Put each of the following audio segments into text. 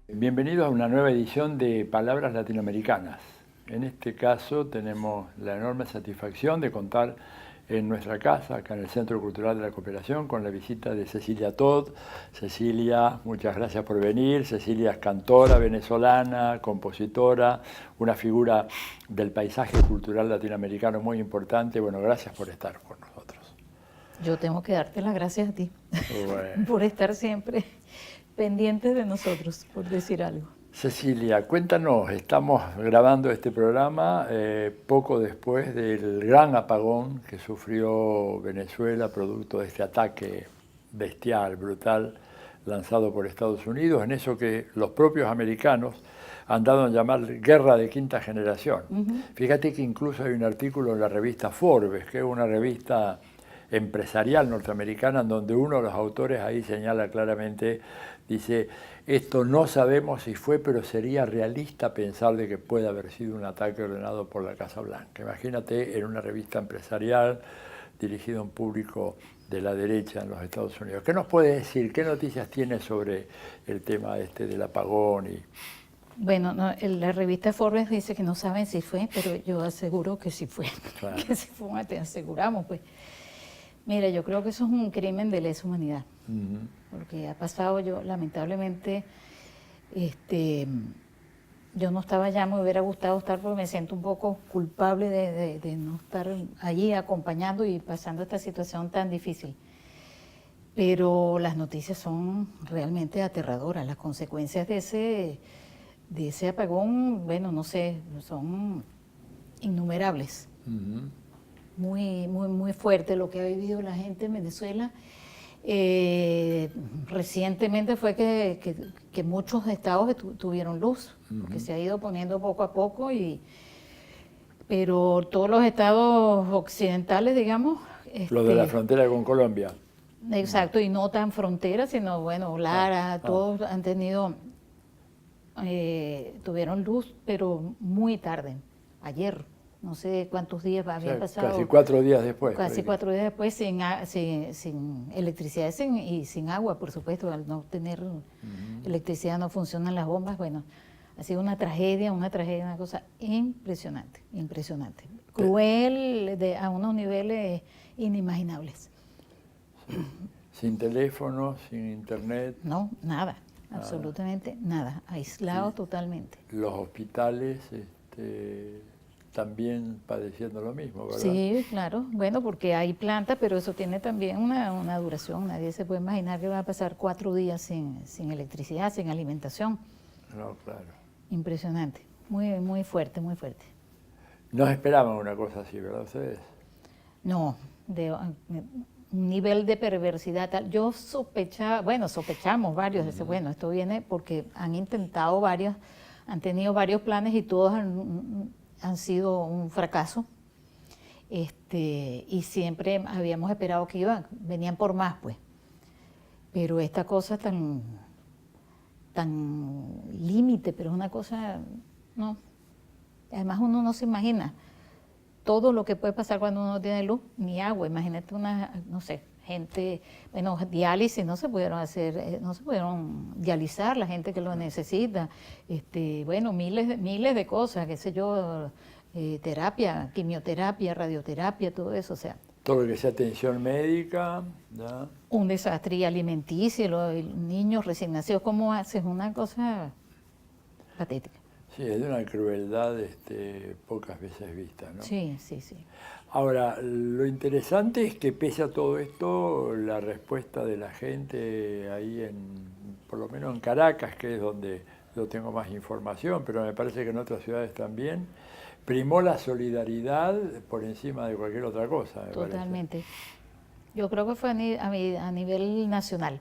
Bienvenidos a una nueva edición de Palabras Latinoamericanas. En este caso tenemos la enorme satisfacción de contar en nuestra casa, acá en el Centro Cultural de la Cooperación, con la visita de Cecilia Todd. Cecilia, muchas gracias por venir. Cecilia es cantora venezolana, compositora, una figura del paisaje cultural latinoamericano muy importante. Bueno, gracias por estar con nosotros. Yo tengo que darte las gracias a ti Bueno. por estar siempre pendientes de nosotros, por decir algo. Cecilia, cuéntanos, estamos grabando este programa poco después del gran apagón que sufrió Venezuela producto de este ataque bestial, brutal, lanzado por Estados Unidos, en eso que los propios americanos han dado a llamar guerra de quinta generación. Fíjate que incluso hay un artículo en la revista Forbes, que es una revista empresarial norteamericana, en donde uno de los autores ahí señala claramente, dice, esto no sabemos si fue, pero sería realista pensar de que puede haber sido un ataque ordenado por la Casa Blanca. Imagínate en una revista empresarial dirigida a un público de la derecha en los Estados Unidos. ¿Qué nos puede decir? ¿Qué noticias tiene sobre el tema del apagón? Bueno, no, la revista Forbes dice que no saben si fue, pero yo aseguro que sí fue. Claro. Que sí fue, te aseguramos, pues. Mira, yo creo que eso es un crimen de lesa humanidad, porque ha pasado, yo lamentablemente, yo no estaba allá, me hubiera gustado estar porque me siento un poco culpable de no estar allí acompañando y pasando esta situación tan difícil. Pero las noticias son realmente aterradoras, las consecuencias de ese apagón, bueno, no sé, son innumerables. Muy fuerte lo que ha vivido la gente en Venezuela. Recientemente fue que muchos estados tuvieron luz, porque se ha ido poniendo poco a poco, pero todos los estados occidentales, digamos... Los de la frontera con Colombia. Exacto, y no tan frontera, sino, bueno, Lara, todos han tenido, tuvieron luz, pero muy tarde, ayer. No sé cuántos días había pasado. Casi 4 días después. Casi 4 días después, sin electricidad y sin agua, por supuesto. Al no tener electricidad no funcionan las bombas. Bueno, ha sido una tragedia, una cosa impresionante, impresionante. Cruel a unos niveles inimaginables. Sin teléfono, sin internet. No, nada, absolutamente nada. Aislado totalmente. Los hospitales... también padeciendo lo mismo, ¿verdad? Sí, claro. Bueno, porque hay planta, pero eso tiene también una duración. Nadie se puede imaginar que va a pasar 4 días sin electricidad, sin alimentación. No, claro. Impresionante. Muy fuerte, muy fuerte. No esperaban una cosa así, ¿verdad ustedes? No, un nivel de perversidad tal. Yo sospechaba, bueno, sospechamos varios. Bueno, esto viene porque han intentado varios, han tenido varios planes y todos han sido un fracaso, y siempre habíamos esperado que venían por más, pues. Pero esta cosa tan límite, pero es una cosa, no. Además uno no se imagina todo lo que puede pasar cuando uno no tiene luz ni agua. Imagínate no sé, gente, bueno, diálisis no se pudieron hacer, no se pudieron dializar la gente que lo necesita, bueno, miles de cosas, qué sé yo, terapia, quimioterapia, radioterapia, todo eso, o sea. Todo lo que sea atención médica, ¿ya? Un desastre alimenticio, los niños recién nacidos, ¿cómo haces? Una cosa patética. Sí, es de una crueldad pocas veces vista, ¿no? Sí, sí, sí. Ahora, lo interesante es que pese a todo esto, la respuesta de la gente ahí por lo menos en Caracas, que es donde yo tengo más información, pero me parece que en otras ciudades también, primó la solidaridad por encima de cualquier otra cosa. Totalmente. Yo creo que fue a nivel nacional.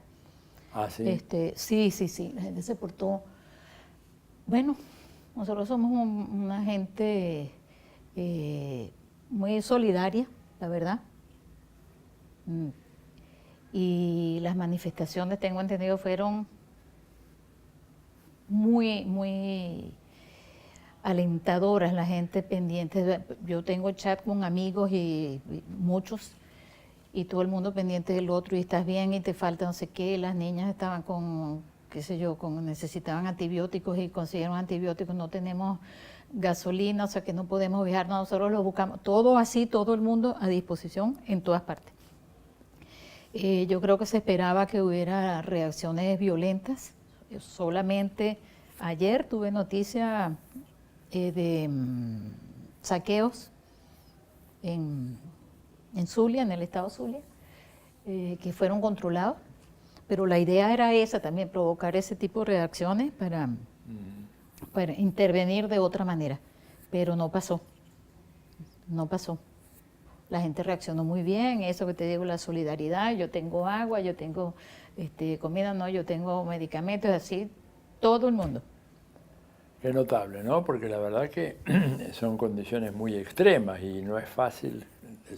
¿Ah, sí? Sí, la gente se portó, bueno, nosotros somos una gente muy solidaria, la verdad. Y las manifestaciones, tengo entendido, fueron muy alentadoras, la gente pendiente. Yo tengo chat con amigos y muchos, y todo el mundo pendiente del otro, y estás bien y te falta no sé qué. Las niñas estaban qué sé yo, necesitaban antibióticos y consiguieron antibióticos, no tenemos gasolina, o sea que no podemos viajar, nosotros lo buscamos, todo así, todo el mundo a disposición en todas partes. Yo creo que se esperaba que hubiera reacciones violentas. Solamente ayer tuve noticia de saqueos en Zulia, en el estado Zulia, que fueron controlados, pero la idea era esa también, provocar ese tipo de reacciones para intervenir de otra manera, pero no pasó, no pasó. La gente reaccionó muy bien, eso que te digo, la solidaridad, yo tengo agua, yo tengo comida, no, yo tengo medicamentos, así, todo el mundo. Qué notable, ¿no? Porque la verdad que son condiciones muy extremas y no es fácil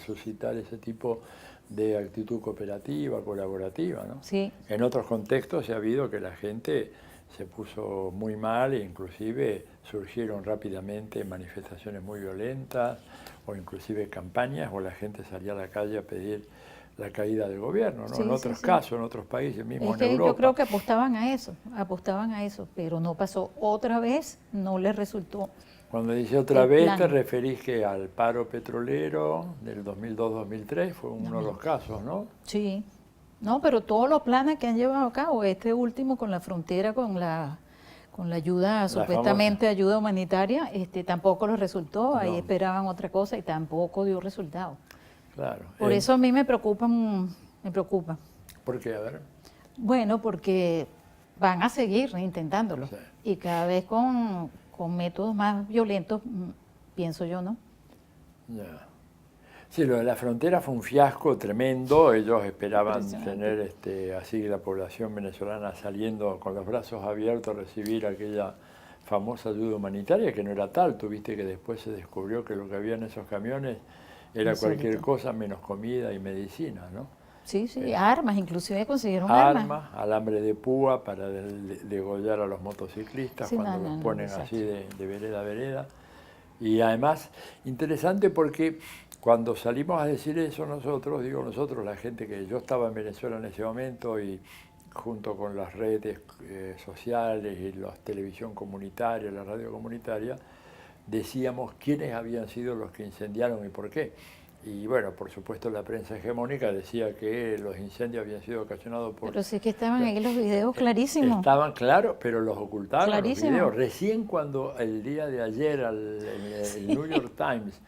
suscitar ese tipo de actitud cooperativa, colaborativa, ¿no? Sí. En otros contextos se ha habido que la gente se puso muy mal e inclusive surgieron rápidamente manifestaciones muy violentas o inclusive campañas o la gente salía a la calle a pedir la caída del gobierno, ¿no? Sí, en otros casos, en otros países, mismo es en que Europa. yo creo que apostaban a eso, pero no pasó. Otra vez no les resultó. Cuando dice otra vez, plan. te referís que al paro petrolero del 2002-2003 fue uno de los casos, ¿no? Sí. No, pero todos los planes que han llevado a cabo, este último con la frontera, con la ayuda, supuestamente ayuda humanitaria, tampoco les resultó. No. Ahí esperaban otra cosa y tampoco dio resultado. Claro. Por eso a mí me preocupa. ¿Por qué? A ver. Bueno, porque van a seguir intentándolo. Sí. Y cada vez con métodos más violentos, pienso yo, ¿no? Ya. Sí, lo de la frontera fue un fiasco tremendo. Ellos esperaban tener así la población venezolana saliendo con los brazos abiertos a recibir aquella famosa ayuda humanitaria, que no era tal. Tuviste que después se descubrió que lo que había en esos camiones era cualquier cosa menos comida y medicina, ¿no? Sí, armas, inclusive consiguieron armas. Alambre de púa para degollar a los motociclistas cuando los ponen así de vereda a vereda. Y además, interesante porque cuando salimos a decir eso nosotros, la gente que yo estaba en Venezuela en ese momento y junto con las redes sociales y la televisión comunitaria, la radio comunitaria, decíamos quiénes habían sido los que incendiaron y por qué. Y bueno, por supuesto la prensa hegemónica decía que los incendios habían sido ocasionados por... Pero sí que estaban ahí los videos clarísimos. Estaban claros, pero los ocultaron Clarísimo. los videos. Recién cuando el día de ayer el New York Times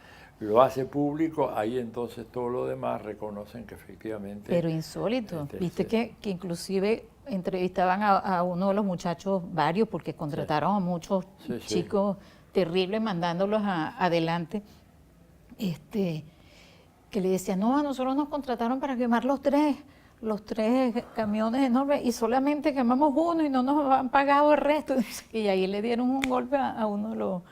lo hace público, ahí entonces todo lo demás reconocen que efectivamente... Pero insólito. Viste que inclusive entrevistaban a uno de los muchachos, varios, porque contrataron a muchos chicos terribles mandándolos adelante, que le decían, no, a nosotros nos contrataron para quemar los tres camiones enormes y solamente quemamos uno y no nos han pagado el resto. Y ahí le dieron un golpe a uno de los,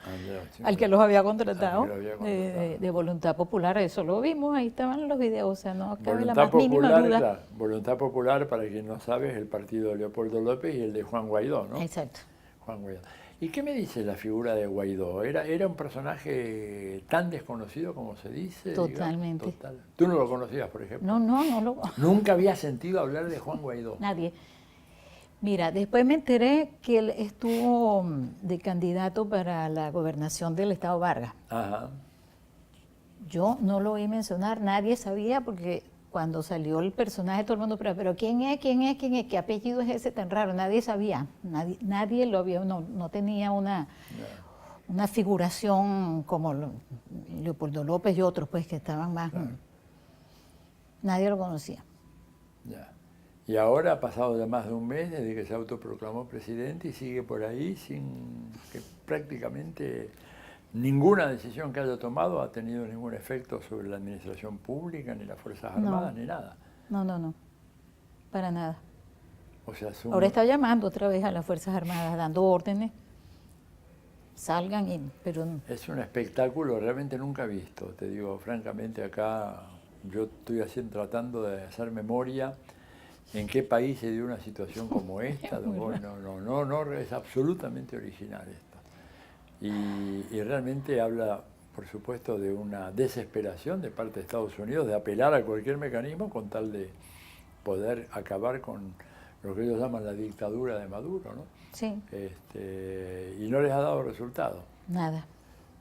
al que los había contratado, de Voluntad Popular. Eso lo vimos, ahí estaban los videos, o sea, no cabe la más mínima duda. Claro, Voluntad Popular, para quien no sabe, es el partido de Leopoldo López y el de Juan Guaidó, ¿no? Exacto. Juan Guaidó. ¿Y qué me dice la figura de Guaidó? ¿Era un personaje tan desconocido como se dice? Totalmente. Total. ¿Tú no lo conocías, por ejemplo? No lo... ¿Nunca había sentido hablar de Juan Guaidó? Nadie. Mira, después me enteré que él estuvo de candidato para la gobernación del estado Vargas. Ajá. Yo no lo oí mencionar, nadie sabía porque cuando salió el personaje todo el mundo, pero ¿quién es? ¿Qué apellido es ese tan raro? Nadie sabía, nadie lo vio, no tenía una figuración como Leopoldo López y otros pues que estaban más... Claro. Nadie lo conocía. Ya. Y ahora ha pasado ya más de un mes desde que se autoproclamó presidente y sigue por ahí sin que prácticamente ninguna decisión que haya tomado ha tenido ningún efecto sobre la administración pública, ni las Fuerzas Armadas, ni nada. No, para nada. O sea, ahora está llamando otra vez a las Fuerzas Armadas, dando órdenes, salgan, pero... Es un espectáculo realmente nunca visto, te digo, francamente acá yo estoy tratando de hacer memoria en qué país se dio una situación como esta. No, es absolutamente original esto. Y realmente habla, por supuesto, de una desesperación de parte de Estados Unidos de apelar a cualquier mecanismo con tal de poder acabar con lo que ellos llaman la dictadura de Maduro, ¿no? Sí. Y no les ha dado resultado. Nada.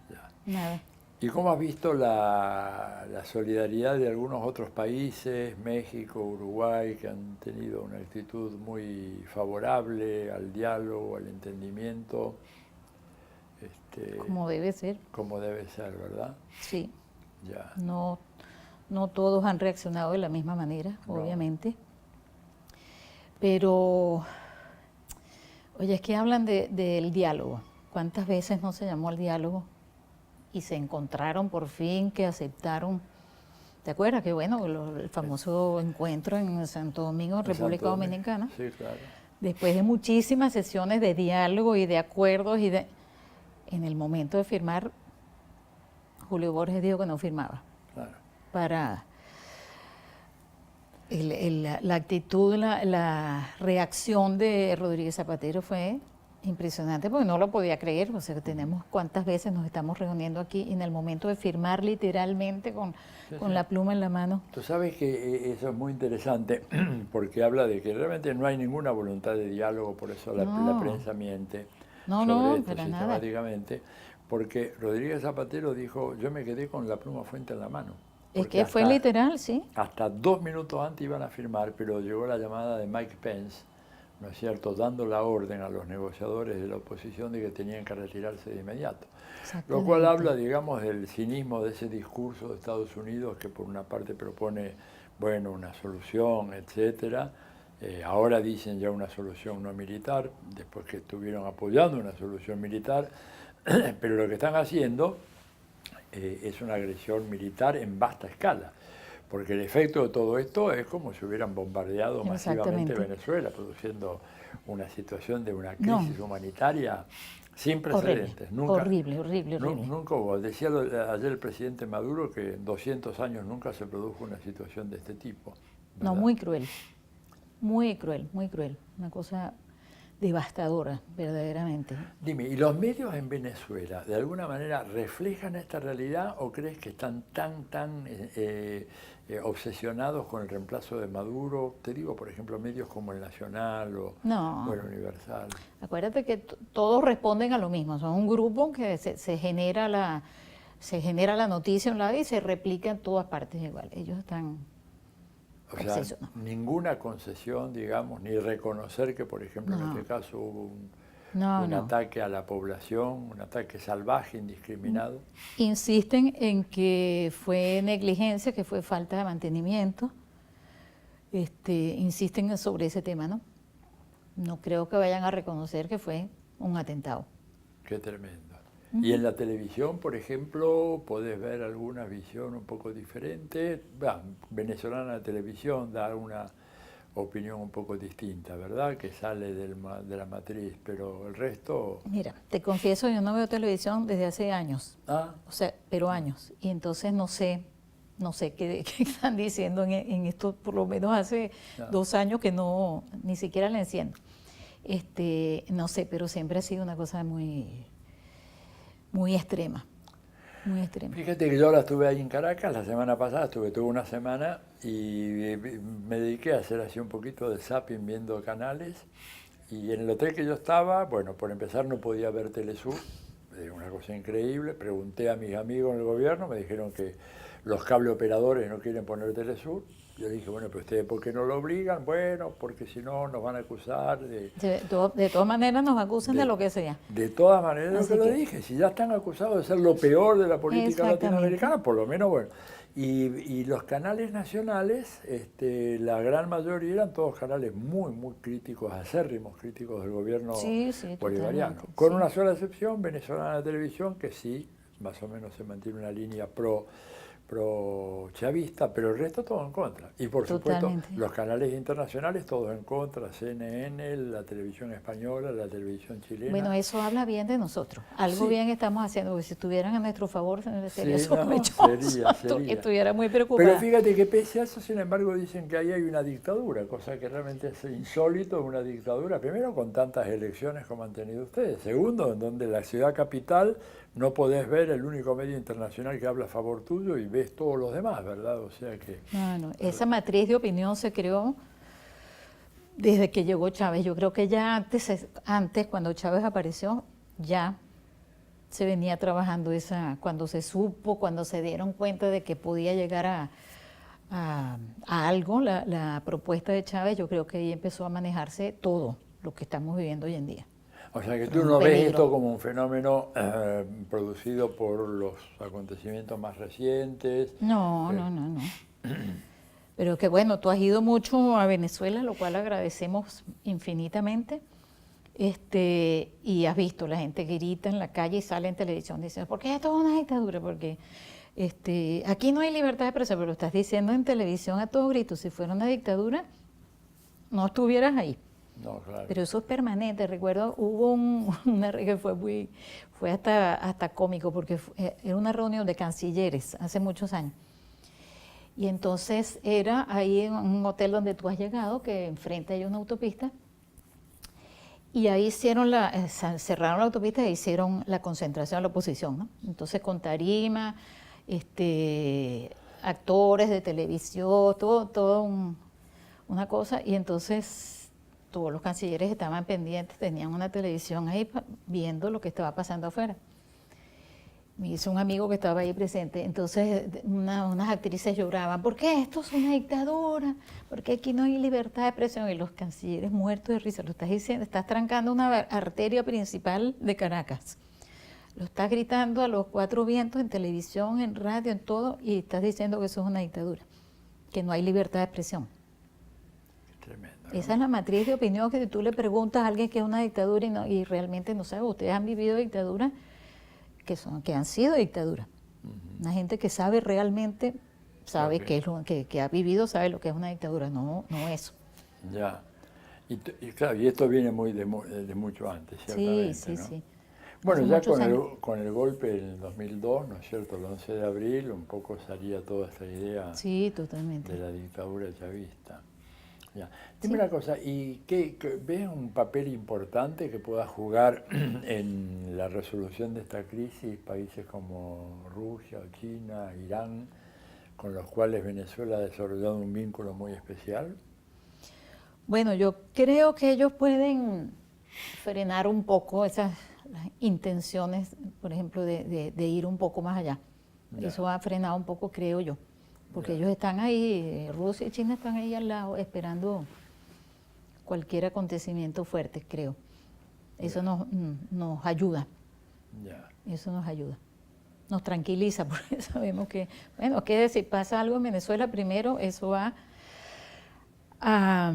Ya. Nada. ¿Y cómo has visto la solidaridad de algunos otros países, México, Uruguay, que han tenido una actitud muy favorable al diálogo, al entendimiento? Como debe ser. Como debe ser, ¿verdad? Sí. Ya. No todos han reaccionado de la misma manera, No. obviamente. Pero, oye, es que hablan del diálogo. ¿Cuántas veces no se llamó al diálogo? Y se encontraron por fin, que aceptaron. ¿Te acuerdas? Que bueno, el famoso encuentro en Santo Domingo, República Dominicana. Sí, claro. Después de muchísimas sesiones de diálogo y de acuerdos en el momento de firmar, Julio Borges dijo que no firmaba. Claro. Para la actitud, la reacción de Rodríguez Zapatero fue impresionante porque no lo podía creer. O sea, tenemos cuántas veces nos estamos reuniendo aquí y en el momento de firmar literalmente con la pluma en la mano. Tú sabes que eso es muy interesante porque habla de que realmente no hay ninguna voluntad de diálogo, por eso la prensa miente sobre esto sistemáticamente, porque Rodríguez Zapatero dijo, yo me quedé con la pluma fuente en la mano. Es que fue literal, sí. Hasta 2 minutos antes iban a firmar, pero llegó la llamada de Mike Pence, ¿no es cierto?, dando la orden a los negociadores de la oposición de que tenían que retirarse de inmediato. Lo cual habla, digamos, del cinismo de ese discurso de Estados Unidos que por una parte propone, bueno, una solución, etcétera. Ahora dicen ya una solución no militar, después que estuvieron apoyando una solución militar, pero lo que están haciendo es una agresión militar en vasta escala. Porque el efecto de todo esto es como si hubieran bombardeado masivamente Venezuela, produciendo una situación de una crisis humanitaria sin precedentes. Horrible. Nunca hubo. Decía ayer el presidente Maduro que en 200 años nunca se produjo una situación de este tipo, ¿verdad? No, muy cruel. Muy cruel. Una cosa devastadora, verdaderamente. Dime, ¿y los medios en Venezuela de alguna manera reflejan esta realidad o crees que están tan obsesionados con el reemplazo de Maduro? Te digo, por ejemplo, medios como El Nacional o el Universal. Acuérdate que todos responden a lo mismo. Son un grupo que se genera la noticia a un lado y se replica en todas partes igual. Ellos están... O sea, ninguna concesión, digamos, ni reconocer que, por ejemplo, en este caso hubo un ataque a la población, un ataque salvaje, indiscriminado. Insisten en que fue negligencia, que fue falta de mantenimiento. Insisten sobre ese tema, ¿no? No creo que vayan a reconocer que fue un atentado. Qué tremendo. Y en la televisión, por ejemplo, podés ver alguna visión un poco diferente. Venezolana Televisión da una opinión un poco distinta, ¿verdad? Que sale de la matriz, pero el resto... Mira, te confieso, yo no veo televisión desde hace años. O sea, pero años. Y entonces no sé qué están diciendo en esto, por lo menos hace 2 años que ni siquiera la enciendo. No sé, pero siempre ha sido una cosa muy extrema, muy extrema. Fíjate que yo ahora estuve ahí en Caracas la semana pasada, estuve toda una semana y me dediqué a hacer así un poquito de zapping viendo canales y en el hotel que yo estaba, bueno, por empezar no podía ver Telesur, una cosa increíble, pregunté a mis amigos en el gobierno, me dijeron que los cable operadores no quieren poner Telesur. Yo dije, bueno, pero ustedes, ¿por qué no lo obligan? Bueno, porque si no nos van a acusar de... De todas maneras nos acusan de lo que sea. De todas maneras, lo que lo dije, si ya están acusados de ser lo peor de la política latinoamericana, por lo menos, bueno. Y los canales nacionales, la gran mayoría eran todos canales muy críticos, acérrimos críticos del gobierno bolivariano. Con una sola excepción, Venezolana Televisión, que sí, más o menos se mantiene una línea pro chavista, pero el resto todo en contra. Y por supuesto, los canales internacionales todos en contra, CNN, la televisión española, la televisión chilena. Bueno, eso habla bien de nosotros. Algo bien estamos haciendo, porque si estuvieran a nuestro favor, sería sospechoso. Estuviera muy preocupado. Pero fíjate que pese a eso, sin embargo, dicen que ahí hay una dictadura, cosa que realmente es insólito, una dictadura. Primero, con tantas elecciones como han tenido ustedes. Segundo, en donde la ciudad capital no podés ver el único medio internacional que habla a favor tuyo y ves todos los demás, ¿verdad? O sea que... Esa matriz de opinión se creó desde que llegó Chávez. Yo creo que ya antes cuando Chávez apareció, ya se venía trabajando cuando se supo, cuando se dieron cuenta de que podía llegar a algo, la propuesta de Chávez, yo creo que ahí empezó a manejarse todo lo que estamos viviendo hoy en día. O sea que Pero tú un no ves peligro. esto como un fenómeno producido por los acontecimientos más recientes. No. Pero que bueno, tú has ido mucho a Venezuela, lo cual agradecemos infinitamente. Y has visto, la gente grita en la calle y sale en televisión, dice, ¿por qué esto es una dictadura? Porque aquí no hay libertad de expresión, pero lo estás diciendo en televisión a todo grito. Si fuera una dictadura, no estuvieras ahí. No, claro. Pero eso es permanente. Recuerdo, hubo una que fue hasta cómico, porque era una reunión de cancilleres hace muchos años. Y entonces era ahí en un hotel donde tú has llegado, que enfrente hay una autopista, y ahí cerraron la autopista e hicieron la concentración de la oposición, ¿no? Entonces con tarima, actores de televisión, una cosa, y entonces todos los cancilleres estaban pendientes, tenían una televisión ahí viendo lo que estaba pasando afuera. Me hizo un amigo que estaba ahí presente, entonces unas actrices lloraban, ¿por qué esto es una dictadura? ¿Por qué aquí no hay libertad de expresión? Y los cancilleres muertos de risa, lo estás diciendo, estás trancando una arteria principal de Caracas. Lo estás gritando a los cuatro vientos en televisión, en radio, en todo, y estás diciendo que eso es una dictadura, que no hay libertad de expresión. Tremendo, ¿no? Esa es la matriz de opinión que si tú le preguntas a alguien que es una dictadura y realmente no sabe, ustedes han vivido dictaduras que han sido dictaduras. Una gente que sabe realmente, sabe Okay. qué es lo que ha vivido, sabe lo que es una dictadura, no eso. Ya. Y claro, y esto viene de mucho antes, ciertamente, Sí, ¿no? sí. Bueno, Hace ya muchos años. con el golpe del 2002, ¿no es cierto?, el 11 de abril, un poco salía toda esta idea Sí, totalmente. de la dictadura chavista. Ya. Dime Sí. una cosa, ¿y ves un papel importante que pueda jugar en la resolución de esta crisis países como Rusia, China, Irán, con los cuales Venezuela ha desarrollado un vínculo muy especial? Bueno, yo creo que ellos pueden frenar un poco las intenciones, por ejemplo, de ir un poco más allá. Ya. Eso ha frenado un poco, creo yo, porque Ya. ellos están ahí, Rusia y China están ahí al lado esperando cualquier acontecimiento fuerte, creo. Eso nos ayuda, Ya. eso nos ayuda. Nos tranquiliza, porque sabemos que, bueno, que si pasa algo en Venezuela primero, eso va a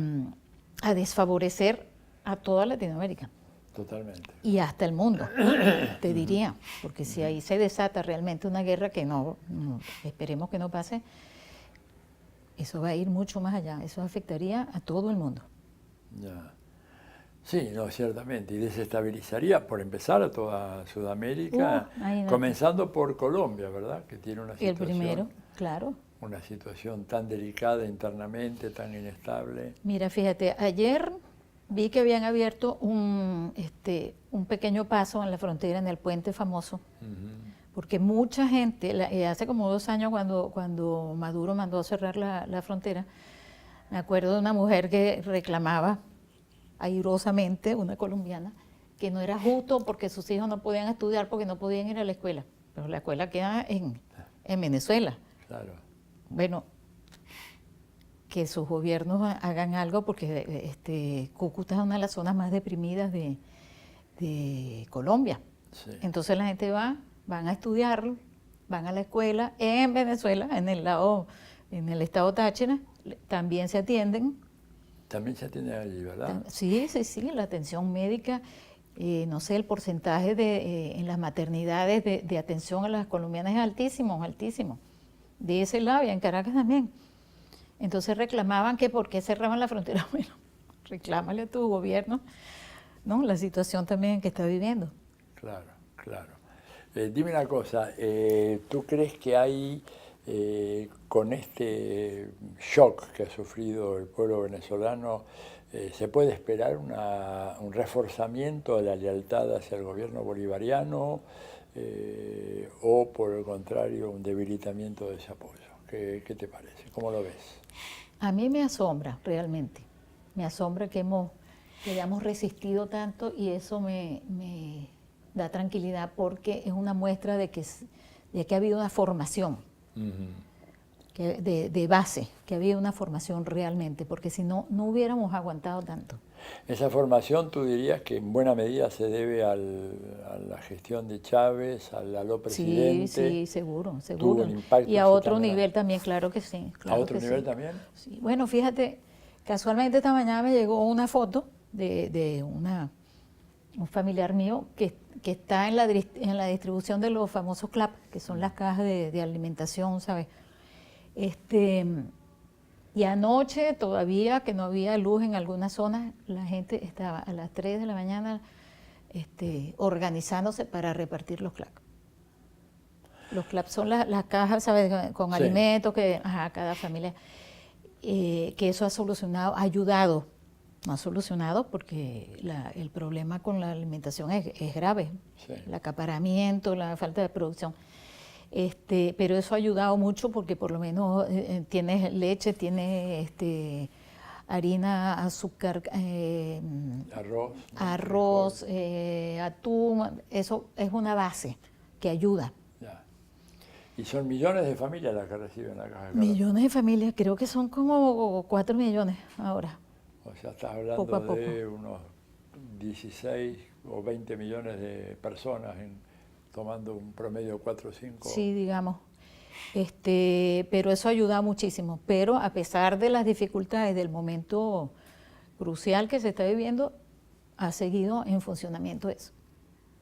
desfavorecer a toda Latinoamérica. Totalmente. Y hasta el mundo, te diría, porque si ahí se desata realmente una guerra que no esperemos que no pase, eso va a ir mucho más allá, eso afectaría a todo el mundo. Ya. Sí, no, ciertamente, y desestabilizaría, por empezar, a toda Sudamérica, Imagínate. comenzando por Colombia, ¿verdad?, que tiene una El primero, situación, claro. una situación tan delicada internamente, tan inestable. Mira, fíjate, ayer vi que habían abierto un pequeño paso en la frontera, en el puente famoso, porque mucha gente, hace como 2 años cuando Maduro mandó a cerrar la frontera, me acuerdo de una mujer que reclamaba airosamente, una colombiana, que no era justo porque sus hijos no podían estudiar porque no podían ir a la escuela, pero la escuela queda en Venezuela. Claro. Bueno, que sus gobiernos hagan algo porque Cúcuta es una de las zonas más deprimidas de Colombia. Sí. Entonces la gente van a estudiar, van a la escuela en Venezuela, en el estado Táchira, también se atienden. También se atiende allí, ¿verdad? Sí, la atención médica, no sé, el porcentaje en las maternidades de atención a las colombianas es altísimo. De ese lado y en Caracas también. Entonces reclamaban que por qué cerraban la frontera. Bueno, reclámale a tu gobierno, ¿no?, la situación también que está viviendo. Claro, claro. Dime una cosa, ¿tú crees que hay, con este shock que ha sufrido el pueblo venezolano, se puede esperar un reforzamiento de la lealtad hacia el gobierno bolivariano o, por el contrario, un debilitamiento de ese apoyo? ¿Qué te parece? ¿Cómo lo ves? A mí me asombra realmente, me asombra que hayamos resistido tanto y eso me da tranquilidad porque es una muestra de que ha habido una formación de base, que ha habido una formación realmente, porque si no, no hubiéramos aguantado tanto. Esa formación, tú dirías que en buena medida se debe a la gestión de Chávez, al aló presidente. Sí, seguro. Tuvo un impacto. Y a otro nivel también, claro que sí. Claro ¿A otro nivel también? Sí. Bueno, fíjate, casualmente esta mañana me llegó una foto de un familiar mío que está en la distribución de los famosos CLAP, que son las cajas de alimentación, ¿sabes? Y anoche, todavía que no había luz en algunas zonas, la gente estaba a las 3 de la mañana organizándose para repartir los CLAP. Los CLAP son las cajas, ¿sabes?, con alimentos que cada familia, que eso ha solucionado, ha ayudado, no ha solucionado porque el problema con la alimentación es grave, el acaparamiento, la falta de producción. Pero eso ha ayudado mucho porque por lo menos tienes leche, tienes harina, azúcar, arroz, atún, eso es una base que ayuda. Ya. Y son millones de familias las que reciben la caja de Carlos. Millones de familias, creo que son como 4 millones ahora. O sea, estás hablando poco a poco de unos 16 o 20 millones de personas tomando un promedio de 4 o 5. Sí, digamos. Pero eso ha ayudado muchísimo. Pero a pesar de las dificultades del momento crucial que se está viviendo, ha seguido en funcionamiento eso.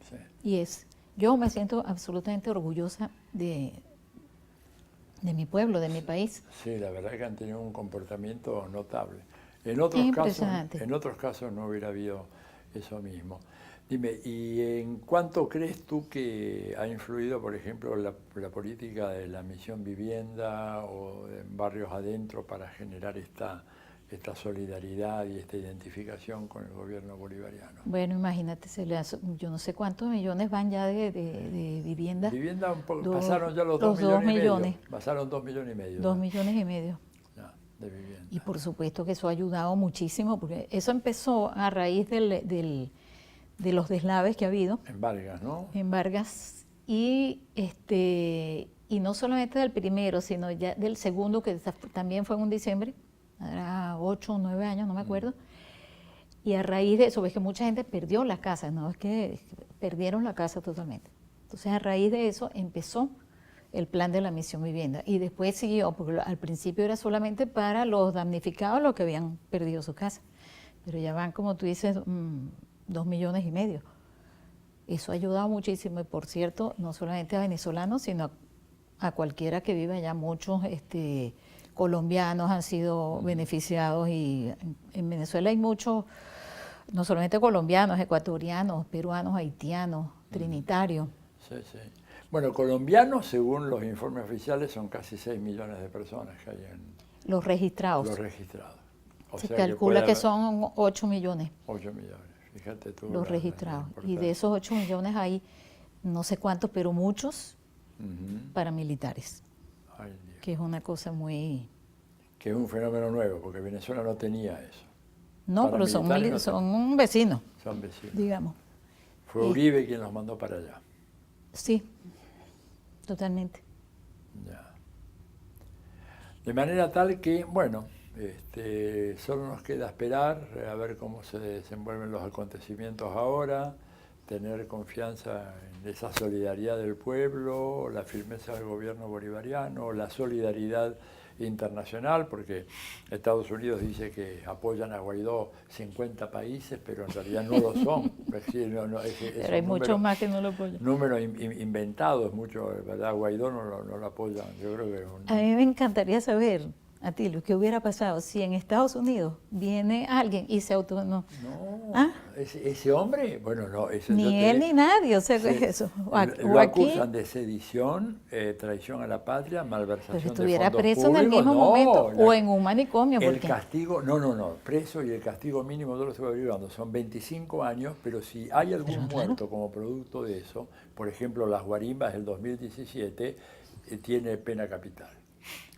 Sí. Y yo me siento absolutamente orgullosa de mi pueblo, de mi país. Sí, la verdad es que han tenido un comportamiento notable. En otros casos no hubiera habido eso mismo. Dime, ¿y en cuánto crees tú que ha influido, por ejemplo, la política de la misión vivienda o en barrios adentro para generar esta solidaridad y esta identificación con el gobierno bolivariano? Bueno, imagínate, yo no sé cuántos millones van ya de vivienda. Vivienda pasaron ya los 2 millones. Pasaron 2,5 millones. 2,5 millones. Ya, de vivienda. Y por supuesto que eso ha ayudado muchísimo, porque eso empezó a raíz de los deslaves que ha habido. En Vargas, ¿no? En Vargas. Y no solamente del primero, sino ya del segundo, que también fue en diciembre, era 8 o 9 años, no me acuerdo. Y a raíz de eso, ves que mucha gente perdió la casa, no es que perdieron la casa totalmente. Entonces, a raíz de eso empezó el plan de la misión vivienda. Y después siguió, porque al principio era solamente para los damnificados, los que habían perdido su casa. Pero ya van, como tú dices, 2,5 millones. Eso ha ayudado muchísimo y, por cierto, no solamente a venezolanos, sino a cualquiera que vive allá. Muchos colombianos han sido beneficiados y en Venezuela hay muchos, no solamente colombianos, ecuatorianos, peruanos, haitianos, trinitarios. Sí, sí. Bueno, colombianos, según los informes oficiales, son casi 6 millones de personas que hay en... Los registrados. Los registrados. Se calcula que son 8 millones. 8 millones. Fíjate tú. Los registrados. Y de esos 8 millones hay no sé cuántos, pero muchos paramilitares. Ay, Dios. Que es una cosa muy... Que es un fenómeno nuevo, porque Venezuela no tenía eso. No, pero son un vecino. Son vecinos. Digamos. Fue Uribe quien los mandó para allá. Sí, totalmente. Ya. De manera tal que, bueno, solo nos queda esperar a ver cómo se desenvuelven los acontecimientos ahora, tener confianza en esa solidaridad del pueblo, la firmeza del gobierno bolivariano, la solidaridad internacional, porque Estados Unidos dice que apoyan a Guaidó 50 países, pero en realidad no lo son. Pero hay muchos más que no lo apoyan. Números inventados, mucho, ¿verdad? Guaidó no lo apoyan. Yo creo que a mí me encantaría saber, Atilio, qué hubiera pasado si en Estados Unidos viene alguien y se No, ese hombre, bueno, no. Ni él ni nadie, o sea, ¿qué es eso? Lo acusan de sedición, traición a la patria, malversación de fondos públicos. Pero estuviera preso en el mismo momento o en un manicomio. El castigo, no, preso y el castigo mínimo, yo lo estoy averiguando, son 25 años, pero si hay algún muerto como producto de eso, por ejemplo, las guarimbas del 2017, tiene pena capital.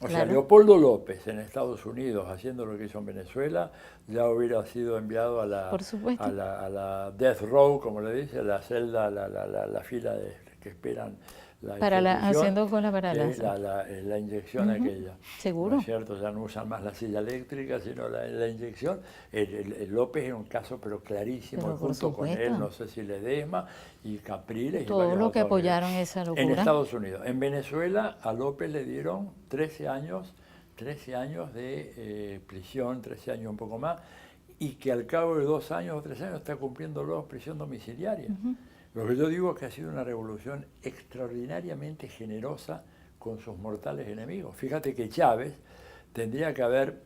O sea, Claro. Leopoldo López en Estados Unidos haciendo lo que hizo en Venezuela, ya hubiera sido enviado a Por supuesto. la death row, como le dice, la celda, la fila que esperan la ejecución, haciendo cola para la inyección aquella. Seguro. ¿No es cierto? Ya no usan más la silla eléctrica, sino la inyección. El López era un caso, pero clarísimo, Pero y por junto con supuesto. él, no sé si Ledesma y Capriles. Y Todo varios lo que autores. apoyaron esa locura. En Estados Unidos. En Venezuela a López le dieron 13 años de prisión, 13 años un poco más, y que al cabo de 2 años o 3 años está cumpliendo los prisión domiciliaria. Lo que yo digo es que ha sido una revolución extraordinariamente generosa con sus mortales enemigos. Fíjate que Chávez tendría que haber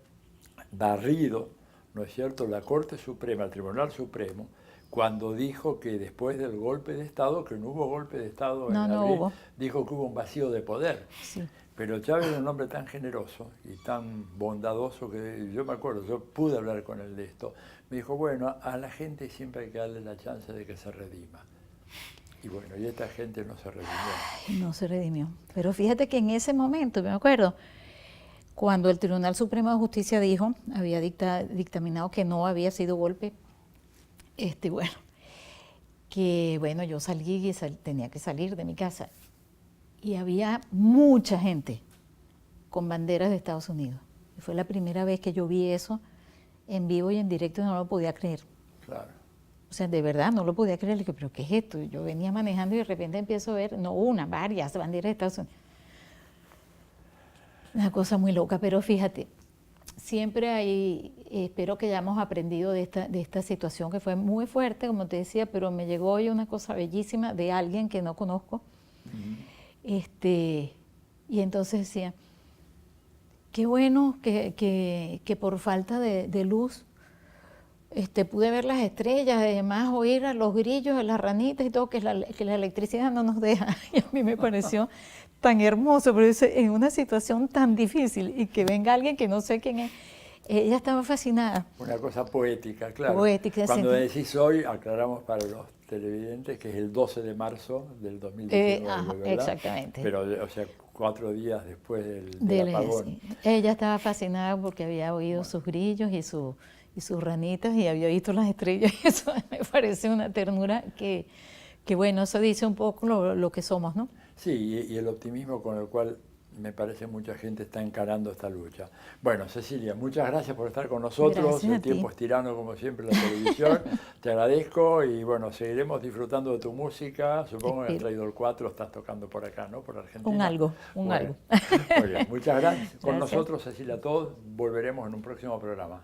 barrido, ¿no es cierto?, la Corte Suprema, el Tribunal Supremo, cuando dijo que después del golpe de Estado, que no hubo golpe de Estado en abril, hubo. dijo que hubo un vacío de poder. Sí. Pero Chávez era un hombre tan generoso y tan bondadoso que yo me acuerdo, yo pude hablar con él de esto. Me dijo, bueno, a la gente siempre hay que darle la chance de que se redima. Y bueno, y esta gente no se redimió. No se redimió. Pero fíjate que en ese momento, me acuerdo, cuando el Tribunal Supremo de Justicia dijo, había dictaminado que no había sido golpe, bueno, que bueno, yo salí y tenía que salir de mi casa. Y había mucha gente con banderas de Estados Unidos. Y fue la primera vez que yo vi eso en vivo y en directo y no lo podía creer. Claro. O sea, de verdad, no lo podía creer. Le dije, ¿pero qué es esto? Y yo venía manejando y de repente empiezo a ver, no una, varias banderas de Estados Unidos. Una cosa muy loca, pero fíjate, siempre hay, espero que hayamos aprendido de esta situación que fue muy fuerte, como te decía, pero me llegó hoy una cosa bellísima de alguien que no conozco. Y entonces decía, qué bueno que por falta de luz pude ver las estrellas, además oír a los grillos, a las ranitas y todo, que la electricidad no nos deja. Y a mí me pareció tan hermoso, pero en una situación tan difícil y que venga alguien que no sé quién es. Ella estaba fascinada. Una cosa poética, claro. Poética, cuando decís hoy, aclaramos para los televidentes que es el 12 de marzo del 2019, ¿verdad? Exactamente. Pero, o sea, 4 días después del apagón. Sí. Ella estaba fascinada porque había oído sus grillos y sus ranitas y había visto las estrellas. Eso me parece una ternura que bueno, eso dice un poco lo que somos, ¿no? Sí, y el optimismo con el cual me parece mucha gente está encarando esta lucha. Bueno, Cecilia, muchas gracias por estar con nosotros. Gracias el tiempo es tirano, como siempre, en la televisión. Te agradezco y bueno, seguiremos disfrutando de tu música. Supongo que has traído el 4, estás tocando por acá, ¿no? Por Argentina. Un algo. Muy bien, muchas gracias. Con nosotros, Cecilia, todos volveremos en un próximo programa.